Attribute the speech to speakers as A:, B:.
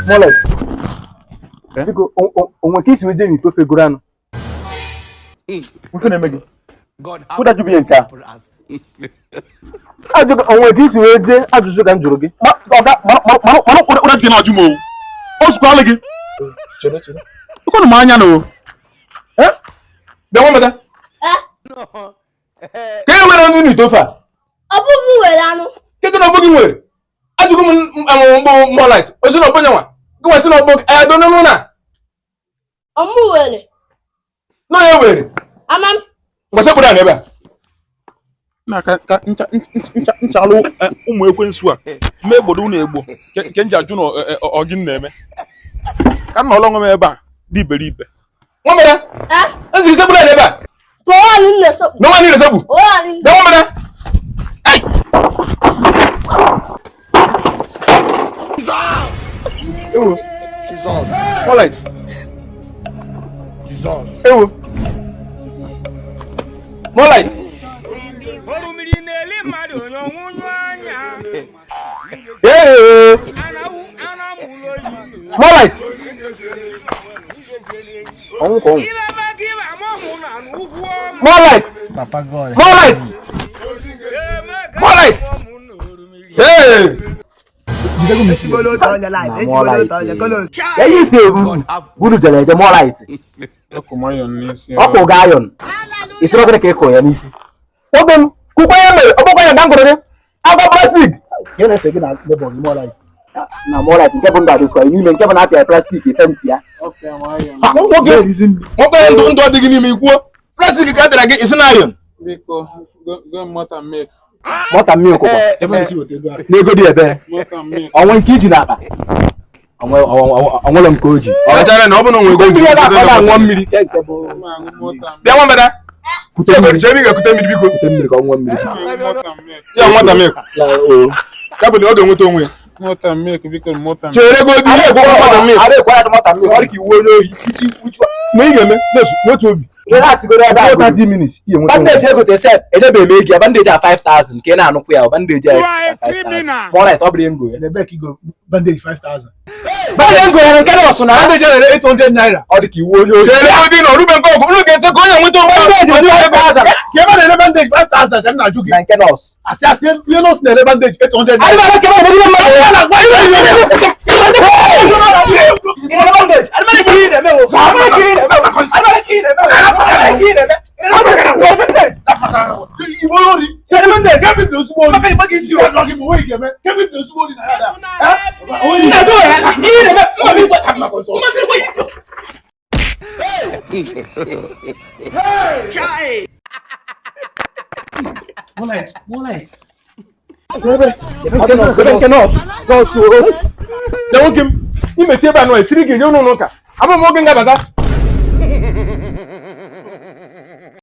A: Mullet. Biko onwe ka isi weje ni to feguranu. Mfu na megi. God how that you be nka. Ajugo onwe ka isi weje ajuju ka njuru gi. Ma gị na ajumo. O su kwale gi. Chere. Ko ma anya no. Be won meda. Ke were ni to fa.
B: Obubu were anu.
A: Ke to no bogi were. Ajugo mo Mullet. O su no bonya wa. Go wa si no bogi. I don't know na.
B: Omu were.
A: No ye were.
B: Amam.
A: Ngwase kuda na ebe a.
C: Na ka nchalu ụmụ ekwensu a me egbodo na egbo ke nja aju no ogin na eme ka na ọlọnwe m ebe a dị iberibe
A: nwa mere nzi se kuda na ebe a
B: Ko wani ne so.
A: no wani resebu
B: O wani.
A: da nwa mere ai ewo Jesus Mullet Jesus ewo Mullet Mullet. Mullet.
D: Papa God.
A: Mullet. Mullet. Hey. You say good jale je Mullet. Oko gayon. Isiro kere ke ko ya nisi. Obem ku ko ya mere, oboko ya dangoro de. Aba plastic.
D: Yene se gina lebo ni Mullet.
A: Na Mullet nke bụ ndụ kwa ni nke bụ na apia plastic efemti ya.
D: Okay,
A: Okay, ndo adịghị n'ime ikwuo. Plastic ka bịara gị isi na iron.
C: biko go mota milk
A: Mọta milk kwa. N'ego dị ebe. Ọnwe nke iji n'akpa. Ọnwụlọ nke oji. Ọ gachara na ọ bụ na onwe ego oji. Ọ nwa mmiri. Bịa nwa mbada. Kute mmiri, chebe ga kute mmiri biko. Kute mmiri ka ọ nwa mmiri. Ya mọta milk. Ya bụ na ọ ga-enweta onwe ya.
C: mota milk biko mota
A: Chere go di ego mọta milk. Are kwa ya mọta milk. Ọ dị ka iwu onye oyi. Which one? Na ị ga-eme? Yes, n'otu obi. Relax go there that 30 minutes. Bandage ego te sef. Eje be eme egi bandage a 5000 ke na anụkwu ya bandage a 5000. Mullet ọ bụrụ ngo ya.
D: The back go bandage 5,000.
A: Bandage ngo ya nke na ọsụ na
D: Bandage na 800 naira.
A: ọ dị ka iwu onye oyi. Chere go di na orube nke ọgụ. Unu ga-eche ka onye nweta bandage 5000.
D: Ke ba na bandage 5,000 ka na jugi.
A: Na nke nọọsụ.
D: Asi afie you know na bandage 800
A: Ari
D: naira.
A: ba ke ba mo di mma. Na gba ile. Mullet. Don't give him a table. No, 3 days. You know, no, I'm not going to